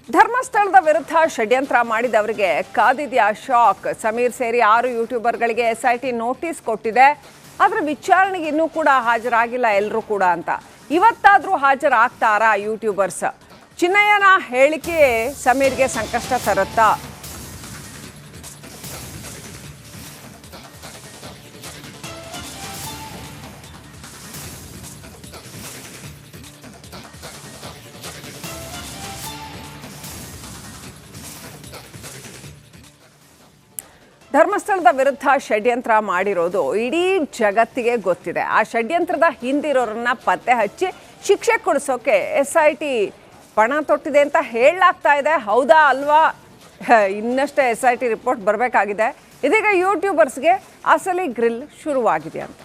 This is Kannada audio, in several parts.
ಧರ್ಮಸ್ಥಳದ ವಿರುದ್ಧ ಷಡ್ಯಂತ್ರ ಮಾಡಿದವರಿಗೆ ಕಾದಿದೆಯಾ ಶಾಕ್. ಸಮೀರ್ ಸೇರಿ 6 ಯೂಟ್ಯೂಬರ್ಗಳಿಗೆ SIT ನೋಟಿಸ್ ಕೊಟ್ಟಿದೆ. ಆದರೆ ವಿಚಾರಣೆಗೆ ಇನ್ನೂ ಕೂಡ ಹಾಜರಾಗಿಲ್ಲ ಎಲ್ಲರೂ ಕೂಡ ಅಂತ. ಇವತ್ತಾದರೂ ಹಾಜರಾಗ್ತಾರಾ ಯೂಟ್ಯೂಬರ್ಸ್? ಚಿನ್ನಯ್ಯನ ಹೇಳಿಕೆ ಸಮೀರ್ಗೆ ಸಂಕಷ್ಟ ತರುತ್ತಾ? ಧರ್ಮಸ್ಥಳದ ವಿರುದ್ಧ ಷಡ್ಯಂತ್ರ ಮಾಡಿರೋದು ಇಡೀ ಜಗತ್ತಿಗೆ ಗೊತ್ತಿದೆ. ಆ ಷಡ್ಯಂತ್ರದ ಹಿಂದಿರೋರನ್ನ ಪತ್ತೆ ಹಚ್ಚಿ ಶಿಕ್ಷೆ ಕೊಡಿಸೋಕೆ SIT ಪಣ ತೊಟ್ಟಿದೆ ಅಂತ ಹೇಳಲಾಗ್ತಾ ಇದೆ. ಹೌದಾ ಅಲ್ವಾ? ಇನ್ನಷ್ಟೇ SIT ರಿಪೋರ್ಟ್ ಬರಬೇಕಾಗಿದೆ. ಇದೀಗ ಯೂಟ್ಯೂಬರ್ಸ್ಗೆ ಅಸಲಿ ಗ್ರಿಲ್ ಶುರುವಾಗಿದೆ ಅಂತ.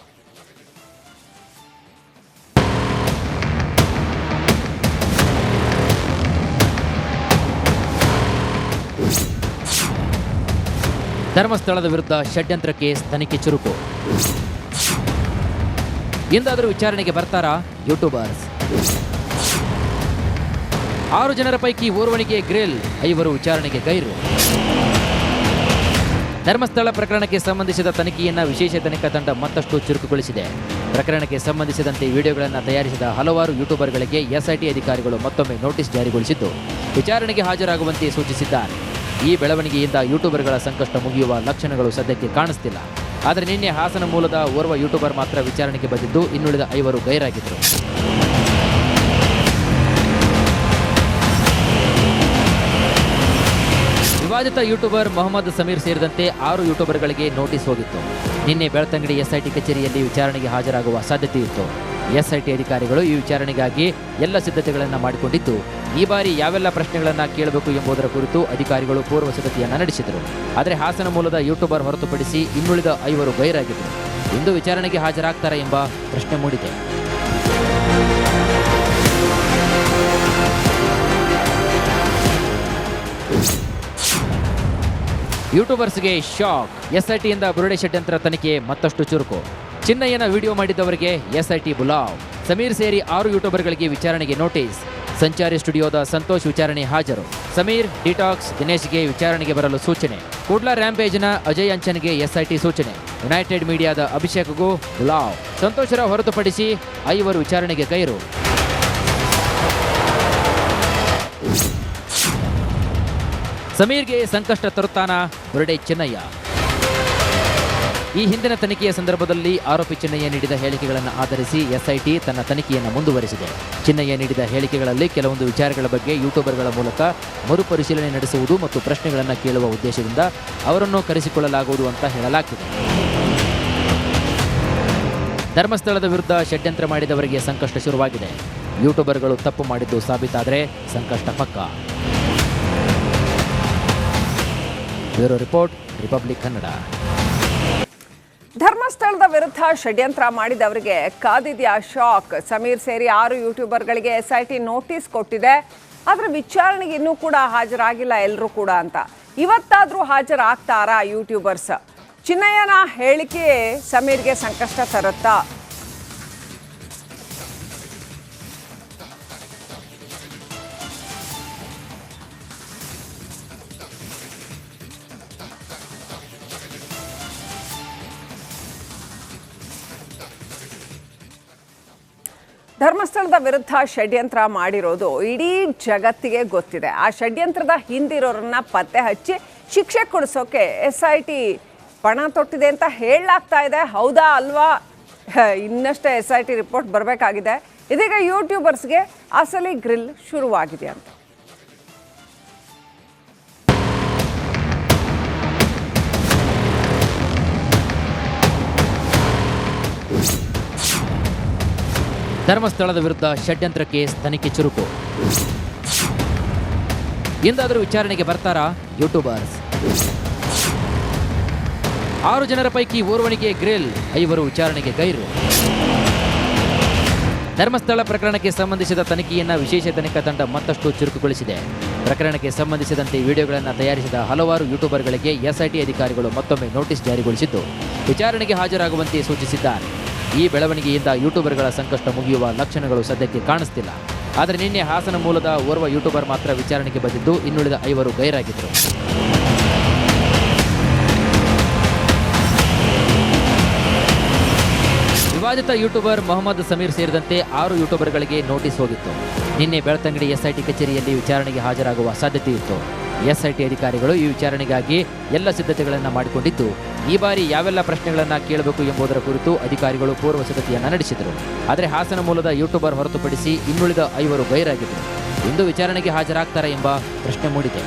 ಧರ್ಮಸ್ಥಳದ ವಿರುದ್ಧ ಷಡ್ಯಂತ್ರ ಕೇಸ್ ತನಿಖೆ ಚುರುಕು. ಎಂದಾದರೂ ವಿಚಾರಣೆಗೆ ಬರ್ತಾರಾ ಯೂಟ್ಯೂಬರ್ಸ್? 6 ಜನರ ಪೈಕಿ ಓರ್ವನಿಗೆ ಗ್ರಿಲ್, 5 ವಿಚಾರಣೆಗೆ ಗೈರು. ಧರ್ಮಸ್ಥಳ ಪ್ರಕರಣಕ್ಕೆ ಸಂಬಂಧಿಸಿದ ತನಿಖೆಯನ್ನು ವಿಶೇಷ ತನಿಖಾ ತಂಡ ಮತ್ತಷ್ಟು ಚುರುಕುಗೊಳಿಸಿದೆ. ಪ್ರಕರಣಕ್ಕೆ ಸಂಬಂಧಿಸಿದಂತೆ ವಿಡಿಯೋಗಳನ್ನು ತಯಾರಿಸಿದ ಹಲವಾರು ಯೂಟ್ಯೂಬರ್ಗಳಿಗೆ SIT ಅಧಿಕಾರಿಗಳು ಮತ್ತೊಮ್ಮೆ ನೋಟಿಸ್ ಜಾರಿಗೊಳಿಸಿದ್ದು ವಿಚಾರಣೆಗೆ ಹಾಜರಾಗುವಂತೆ ಸೂಚಿಸಿದ್ದಾರೆ. ಈ ಬೆಳವಣಿಗೆಯಿಂದ ಯೂಟ್ಯೂಬರ್ಗಳ ಸಂಕಷ್ಟ ಮುಗಿಯುವ ಲಕ್ಷಣಗಳು ಸದ್ಯಕ್ಕೆ ಕಾಣಿಸ್ತಿಲ್ಲ. ಆದರೆ ನಿನ್ನೆ ಹಾಸನ ಮೂಲದ ಓರ್ವ ಯೂಟ್ಯೂಬರ್ ಮಾತ್ರ ವಿಚಾರಣೆಗೆ ಬಂದಿದ್ದು ಇನ್ನುಳಿದ 5 ಗೈರಾಗಿದ್ದರು. ವಿವಾದಿತ ಯೂಟ್ಯೂಬರ್ ಮೊಹಮ್ಮದ್ ಸಮೀರ್ ಸೇರಿದಂತೆ 6 ಯೂಟ್ಯೂಬರ್ಗಳಿಗೆ ನೋಟಿಸ್ ಹೋಗಿತ್ತು. ನಿನ್ನೆ ಬೆಳ್ತಂಗಡಿ SIT ಕಚೇರಿಯಲ್ಲಿ ವಿಚಾರಣೆಗೆ ಹಾಜರಾಗುವ ಸಾಧ್ಯತೆ ಇತ್ತು. SIT ಅಧಿಕಾರಿಗಳು ಈ ವಿಚಾರಣೆಗಾಗಿ ಎಲ್ಲ ಸಿದ್ಧತೆಗಳನ್ನು ಮಾಡಿಕೊಂಡಿದ್ದು ಈ ಬಾರಿ ಯಾವೆಲ್ಲ ಪ್ರಶ್ನೆಗಳನ್ನು ಕೇಳಬೇಕು ಎಂಬುದರ ಕುರಿತು ಅಧಿಕಾರಿಗಳು ಪೂರ್ವ ಸಿದ್ಧತೆಯನ್ನು ನಡೆಸಿದರು. ಆದರೆ ಹಾಸನ ಮೂಲದ ಯೂಟ್ಯೂಬರ್ ಹೊರತುಪಡಿಸಿ ಇನ್ನುಳಿದ 5 ಗೈರಾಗಿದ್ದರು. ಇಂದು ವಿಚಾರಣೆಗೆ ಹಾಜರಾಗ್ತಾರೆ ಎಂಬ ಪ್ರಶ್ನೆ ಮೂಡಿದೆ. ಯೂಟ್ಯೂಬರ್ಸ್ಗೆ ಶಾಕ್. SITಯಿಂದ ಬುರುಡೆ ಷಡ್ಯಂತ್ರ ತನಿಖೆ ಮತ್ತಷ್ಟು ಚುರುಕು. ಚಿನ್ನಯ್ಯನ ವಿಡಿಯೋ ಮಾಡಿದವರಿಗೆ SIT ಬುಲಾವ್. ಸಮೀರ್ ಸೇರಿ 6 ಯೂಟ್ಯೂಬರ್ಗಳಿಗೆ ವಿಚಾರಣೆಗೆ ನೋಟಿಸ್. ಸಂಚಾರಿ ಸ್ಟುಡಿಯೋದ ಸಂತೋಷ್ ವಿಚಾರಣೆ ಹಾಜರು. ಸಮೀರ್, ಡಿಟಾಕ್ಸ್, ದಿನೇಶ್ಗೆ ವಿಚಾರಣೆಗೆ ಬರಲು ಸೂಚನೆ. ಕೂಡ್ಲಾ ರ್ಯಾಂಪೇಜ್ನ ಅಜಯ್ ಅಂಚನ್ಗೆ SIT ಸೂಚನೆ. ಯುನೈಟೆಡ್ ಮೀಡಿಯಾದ ಅಭಿಷೇಕ್ಗೂ ಬುಲಾವ್. ಸಂತೋಷರ ಹೊರತುಪಡಿಸಿ 5 ವಿಚಾರಣೆಗೆ ಗೈರು. ಸಮೀರ್ಗೆ ಸಂಕಷ್ಟ ತರುತ್ತಾನ ಬುರುಡೆ ಚಿನ್ನಯ್ಯ? ಈ ಹಿಂದಿನ ತನಿಖೆಯ ಸಂದರ್ಭದಲ್ಲಿ ಆರೋಪಿ ಚಿನ್ನಯ್ಯ ನೀಡಿದ ಹೇಳಿಕೆಗಳನ್ನು ಆಧರಿಸಿ SIT ತನ್ನ ತನಿಖೆಯನ್ನು ಮುಂದುವರೆಸಿದೆ. ಚಿನ್ನಯ್ಯ ನೀಡಿದ ಹೇಳಿಕೆಗಳಲ್ಲಿ ಕೆಲವೊಂದು ವಿಚಾರಗಳ ಬಗ್ಗೆ ಯೂಟ್ಯೂಬರ್ಗಳ ಮೂಲಕ ಮರುಪರಿಶೀಲನೆ ನಡೆಸುವುದು ಮತ್ತು ಪ್ರಶ್ನೆಗಳನ್ನು ಕೇಳುವ ಉದ್ದೇಶದಿಂದ ಅವರನ್ನು ಕರೆಸಿಕೊಳ್ಳಲಾಗುವುದು ಅಂತ ಹೇಳಲಾಗಿದೆ. ಧರ್ಮಸ್ಥಳದ ವಿರುದ್ಧ ಷಡ್ಯಂತ್ರ ಮಾಡಿದವರಿಗೆ ಸಂಕಷ್ಟ ಶುರುವಾಗಿದೆ. ಯೂಟ್ಯೂಬರ್ಗಳು ತಪ್ಪು ಮಾಡಿದ್ದು ಸಾಬೀತಾದರೆ ಸಂಕಷ್ಟ ಪಕ್ಕ. Bureau report, republic Kannada. ಧರ್ಮಸ್ಥಳದ ವಿರುದ್ಧ ಷಡ್ಯಂತ್ರ ಮಾಡಿದವರಿಗೆ ಕಾದಿದೆಯಾ ಶಾಕ್. ಸಮೀರ್ ಸೇರಿ 6 ಯೂಟ್ಯೂಬರ್ಗಳಿಗೆ SIT ನೋಟಿಸ್ ಕೊಟ್ಟಿದೆ. ಆದರೆ ವಿಚಾರಣೆಗೆ ಇನ್ನೂ ಕೂಡ ಹಾಜರಾಗಿಲ್ಲ ಎಲ್ಲರೂ ಕೂಡ ಅಂತ. ಇವತ್ತಾದರೂ ಹಾಜರಾಗ್ತಾರಾ ಯೂಟ್ಯೂಬರ್ಸ್? ಚಿನ್ನಯ್ಯನ ಹೇಳಿಕೆ ಸಮೀರ್ಗೆ ಸಂಕಷ್ಟ ತರುತ್ತಾ? ಧರ್ಮಸ್ಥಳದ ವಿರುದ್ಧ ಷಡ್ಯಂತ್ರ ಮಾಡಿರೋದು ಇಡೀ ಜಗತ್ತಿಗೆ ಗೊತ್ತಿದೆ. ಆ ಷಡ್ಯಂತ್ರದ ಹಿಂದಿರೋರನ್ನ ಪತ್ತೆ ಹಚ್ಚಿ ಶಿಕ್ಷೆ ಕೊಡಿಸೋಕೆ SIT ಪಣ ತೊಟ್ಟಿದೆ ಅಂತ ಹೇಳಲಾಗ್ತಾ ಇದೆ. ಹೌದಾ ಅಲ್ವಾ? ಇನ್ನಷ್ಟೇ SIT ರಿಪೋರ್ಟ್ ಬರಬೇಕಾಗಿದೆ. ಇದೀಗ ಯೂಟ್ಯೂಬರ್ಸ್ಗೆ ಅಸಲಿ ಗ್ರಿಲ್ ಶುರುವಾಗಿದೆ ಅಂತ. ಧರ್ಮಸ್ಥಳದ ವಿರುದ್ಧ ಷಡ್ಯಂತ್ರ ಕೇಸ್ ತನಿಖೆ ಚುರುಕು. ಎಂದಾದರೂ ವಿಚಾರಣೆಗೆ ಬರ್ತಾರಾ ಯೂಟ್ಯೂಬರ್ಸ್? 6 ಜನರ ಪೈಕಿ ಓರ್ವನಿಗೆ ಗ್ರಿಲ್, 5 ವಿಚಾರಣೆಗೆ ಗೈರು. ಧರ್ಮಸ್ಥಳ ಪ್ರಕರಣಕ್ಕೆ ಸಂಬಂಧಿಸಿದ ತನಿಖೆಯನ್ನು ವಿಶೇಷ ತನಿಖಾ ತಂಡ ಮತ್ತಷ್ಟು ಚುರುಕುಗೊಳಿಸಿದೆ. ಪ್ರಕರಣಕ್ಕೆ ಸಂಬಂಧಿಸಿದಂತೆ ವಿಡಿಯೋಗಳನ್ನು ತಯಾರಿಸಿದ ಹಲವಾರು ಯೂಟ್ಯೂಬರ್ಗಳಿಗೆ SIT ಅಧಿಕಾರಿಗಳು ಮತ್ತೊಮ್ಮೆ ನೋಟಿಸ್ ಜಾರಿಗೊಳಿಸಿದ್ದು ವಿಚಾರಣೆಗೆ ಹಾಜರಾಗುವಂತೆ ಸೂಚಿಸಿದ್ದಾರೆ. ಈ ಬೆಳವಣಿಗೆಯಿಂದ ಯೂಟ್ಯೂಬರ್ಗಳ ಸಂಕಷ್ಟ ಮುಗಿಯುವ ಲಕ್ಷಣಗಳು ಸದ್ಯಕ್ಕೆ ಕಾಣಿಸ್ತಿಲ್ಲ. ಆದರೆ ನಿನ್ನೆ ಹಾಸನ ಮೂಲದ ಓರ್ವ ಯೂಟ್ಯೂಬರ್ ಮಾತ್ರ ವಿಚಾರಣೆಗೆ ಬಂದಿದ್ದು ಇನ್ನುಳಿದ 5 ಗೈರಾಗಿದ್ದರು. ವಿವಾದಿತ ಯೂಟ್ಯೂಬರ್ ಮೊಹಮ್ಮದ್ ಸಮೀರ್ ಸೇರಿದಂತೆ 6 ಯೂಟ್ಯೂಬರ್ಗಳಿಗೆ ನೋಟಿಸ್ ಹೋಗಿತ್ತು. ನಿನ್ನೆ ಬೆಳ್ತಂಗಡಿ ಎಸ್ಐಟಿ ಕಚೇರಿಯಲ್ಲಿ ವಿಚಾರಣೆಗೆ ಹಾಜರಾಗುವ ಸಾಧ್ಯತೆ ಇತ್ತು. ಎಸ್ಐಟಿ ಅಧಿಕಾರಿಗಳು ಈ ವಿಚಾರಣೆಗಾಗಿ ಎಲ್ಲ ಸಿದ್ಧತೆಗಳನ್ನು ಮಾಡಿಕೊಂಡಿದ್ದು, ಈ ಬಾರಿ ಯಾವೆಲ್ಲ ಪ್ರಶ್ನೆಗಳನ್ನು ಕೇಳಬೇಕು ಎಂಬುದರ ಕುರಿತು ಅಧಿಕಾರಿಗಳು ಪೂರ್ವ ಸಿದ್ಧತೆಯನ್ನು ನಡೆಸಿದರು. ಆದರೆ ಹಾಸನ ಮೂಲದ ಯೂಟ್ಯೂಬರ್ ಹೊರತುಪಡಿಸಿ ಇನ್ನುಳಿದ 5 ಗೈರಾಗಿದ್ದರು. ಇಂದು ವಿಚಾರಣೆಗೆ ಹಾಜರಾಗ್ತಾರೆ ಎಂಬ ಪ್ರಶ್ನೆ ಮೂಡಿದೆ.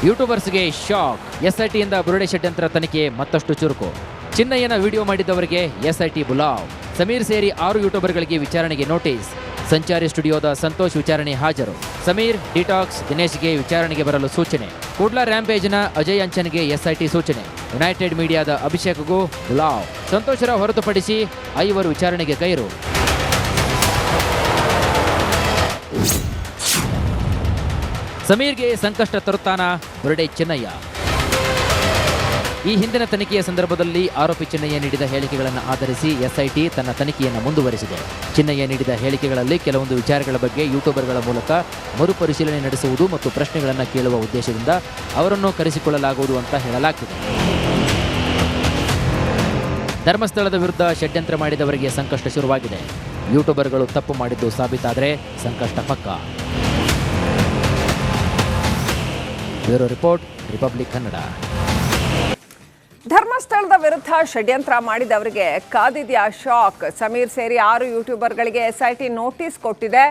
ಯೂಟ್ಯೂಬರ್ಸ್ಗೆ ಶಾಕ್. ಎಸ್ಐಟಿಯಿಂದ ಬುರುಡೆ ಷಡ್ಯಂತ್ರ ತನಿಖೆ ಮತ್ತಷ್ಟು ಚುರುಕು. ಚಿನ್ನಯ್ಯನ ವಿಡಿಯೋ ಮಾಡಿದವರಿಗೆ ಎಸ್ಐಟಿ ಬುಲಾವ್. ಸಮೀರ್ ಸೇರಿ 6 ಯೂಟ್ಯೂಬರ್ಗಳಿಗೆ ವಿಚಾರಣೆಗೆ ನೋಟಿಸ್. ಸಂಚಾರಿ ಸ್ಟುಡಿಯೋದ ಸಂತೋಷ್ ವಿಚಾರಣೆ ಹಾಜರು. ಸಮೀರ್, ಡಿಟಾಕ್ಸ್, ದಿನೇಶ್ಗೆ ವಿಚಾರಣೆಗೆ ಬರಲು ಸೂಚನೆ. ಕೂಡ್ಲಾ ರ್ಯಾಂಪೇಜ್ನ ಅಜಯ್ ಅಂಚನ್ಗೆ ಎಸ್ಐಟಿ ಸೂಚನೆ. ಯುನೈಟೆಡ್ ಮೀಡಿಯಾದ ಅಭಿಷೇಕ್ಗೂ ಬುಲಾವ್. ಸಂತೋಷರ ಹೊರತುಪಡಿಸಿ 5 ವಿಚಾರಣೆಗೆ ಗೈರು. ಸಮೀರ್ಗೆ ಸಂಕಷ್ಟ ತರುತ್ತಾನ ಬುರುಡೆ ಚಿನ್ನಯ್ಯ. ಈ ಹಿಂದಿನ ತನಿಖೆಯ ಸಂದರ್ಭದಲ್ಲಿ ಆರೋಪಿ ಚಿನ್ನಯ್ಯ ನೀಡಿದ ಹೇಳಿಕೆಗಳನ್ನು ಆಧರಿಸಿ ಎಸ್ಐಟಿ ತನ್ನ ತನಿಖೆಯನ್ನು ಮುಂದುವರೆಸಿದೆ. ಚಿನ್ನಯ್ಯ ನೀಡಿದ ಹೇಳಿಕೆಗಳಲ್ಲಿ ಕೆಲವೊಂದು ವಿಚಾರಗಳ ಬಗ್ಗೆ ಯೂಟ್ಯೂಬರ್ಗಳ ಮೂಲಕ ಮರುಪರಿಶೀಲನೆ ನಡೆಸುವುದು ಮತ್ತು ಪ್ರಶ್ನೆಗಳನ್ನು ಕೇಳುವ ಉದ್ದೇಶದಿಂದ ಅವರನ್ನು ಕರೆಸಿಕೊಳ್ಳಲಾಗುವುದು ಅಂತ ಹೇಳಲಾಗ್ತಿದೆ. ಧರ್ಮಸ್ಥಳದ ವಿರುದ್ಧ ಷಡ್ಯಂತ್ರ ಮಾಡಿದವರಿಗೆ ಸಂಕಷ್ಟ ಶುರುವಾಗಿದೆ. ಯೂಟ್ಯೂಬರ್ಗಳು ತಪ್ಪು ಮಾಡಿದ್ದು ಸಾಬೀತಾದರೆ ಸಂಕಷ್ಟ ಪಕ್ಕ. Bureau report, republic Kannada. ಧರ್ಮಸ್ಥಳದ ವಿರುದ್ಧ ಷಡ್ಯಂತ್ರ ಮಾಡಿದವರಿಗೆ ಕಾದಿದೆಯಾ ಶಾಕ್. ಸಮೀರ್ ಸೇರಿ 6 ಯೂಟ್ಯೂಬರ್ಗಳಿಗೆ ಎಸ್ಐಟಿ ನೋಟಿಸ್ ಕೊಟ್ಟಿದೆ.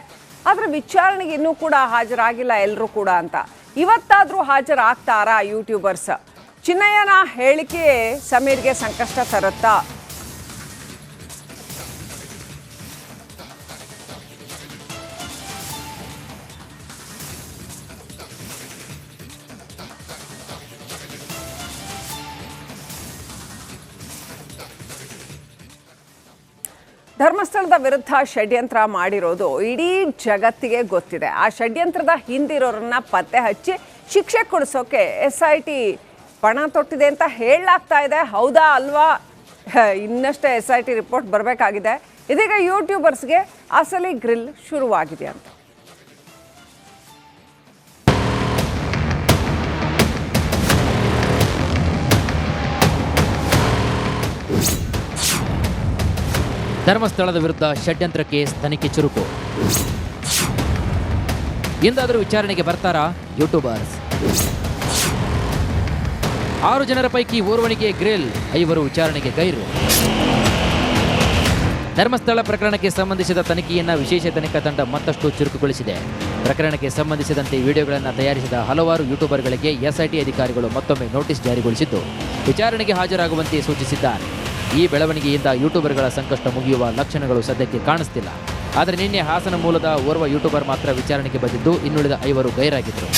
ಆದರೆ ವಿಚಾರಣೆಗೆ ಇನ್ನೂ ಕೂಡ ಹಾಜರಾಗಿಲ್ಲ ಎಲ್ಲರೂ ಕೂಡ ಅಂತ. ಇವತ್ತಾದರೂ ಹಾಜರಾಗ್ತಾರಾ ಯೂಟ್ಯೂಬರ್ಸ್? ಚಿನ್ನಯ್ಯನ ಹೇಳಿಕೆ ಸಮೀರ್ಗೆ ಸಂಕಷ್ಟ ತರುತ್ತಾ? ಧರ್ಮಸ್ಥಳದ ವಿರುದ್ಧ ಷಡ್ಯಂತ್ರ ಮಾಡಿರೋದು ಇಡೀ ಜಗತ್ತಿಗೆ ಗೊತ್ತಿದೆ. ಆ ಷಡ್ಯಂತ್ರದ ಹಿಂದಿರೋರನ್ನ ಪತ್ತೆ ಹಚ್ಚಿ ಶಿಕ್ಷೆ ಕೊಡಿಸೋಕೆ ಎಸ್ಐಟಿ ಪಣ ತೊಟ್ಟಿದೆ ಅಂತ ಹೇಳಲಾಗ್ತಾ ಇದೆ. ಹೌದಾ ಅಲ್ವಾ? ಇನ್ನಷ್ಟೇ ಎಸ್ಐಟಿ ರಿಪೋರ್ಟ್ ಬರಬೇಕಾಗಿದೆ. ಇದೀಗ ಯೂಟ್ಯೂಬರ್ಸ್ಗೆ ಅಸಲಿ ಗ್ರಿಲ್ ಶುರುವಾಗಿದೆ ಅಂತ. ಧರ್ಮಸ್ಥಳದ ವಿರುದ್ಧ ಷಡ್ಯಂತ್ರ ಕೇಸ್ ತನಿಖೆ ಚುರುಕು. ಎಂದಾದರೂ ವಿಚಾರಣೆಗೆ ಬರ್ತಾರಾ ಯೂಟ್ಯೂಬರ್ಸ್? 6 ಜನರ ಪೈಕಿ ಓರ್ವನಿಗೆ ಗ್ರಿಲ್, 5 ವಿಚಾರಣೆಗೆ ಗೈರು. ಧರ್ಮಸ್ಥಳ ಪ್ರಕರಣಕ್ಕೆ ಸಂಬಂಧಿಸಿದ ತನಿಖೆಯನ್ನು ವಿಶೇಷ ತನಿಖಾ ತಂಡ ಮತ್ತಷ್ಟು ಚುರುಕುಗೊಳಿಸಿದೆ. ಪ್ರಕರಣಕ್ಕೆ ಸಂಬಂಧಿಸಿದಂತೆ ವಿಡಿಯೋಗಳನ್ನು ತಯಾರಿಸಿದ ಹಲವಾರು ಯೂಟ್ಯೂಬರ್ಗಳಿಗೆ ಎಸ್ಐಟಿ ಅಧಿಕಾರಿಗಳು ಮತ್ತೊಮ್ಮೆ ನೋಟಿಸ್ ಜಾರಿಗೊಳಿಸಿದ್ದು ವಿಚಾರಣೆಗೆ ಹಾಜರಾಗುವಂತೆ ಸೂಚಿಸಿದ್ದಾರೆ. ಈ ಬೆಳವಣಿಗೆಯಿಂದ ಯೂಟ್ಯೂಬರ್ಗಳ ಸಂಕಷ್ಟ ಮುಗಿಯುವ ಲಕ್ಷಣಗಳು ಸದ್ಯಕ್ಕೆ ಕಾಣಿಸ್ತಿಲ್ಲ. ಆದರೆ ನಿನ್ನೆ ಹಾಸನ ಮೂಲದ ಓರ್ವ ಯೂಟ್ಯೂಬರ್ ಮಾತ್ರ ವಿಚಾರಣೆಗೆ ಬಂದಿದ್ದು ಇನ್ನುಳಿದ 5 ಗೈರಾಗಿದ್ದರು.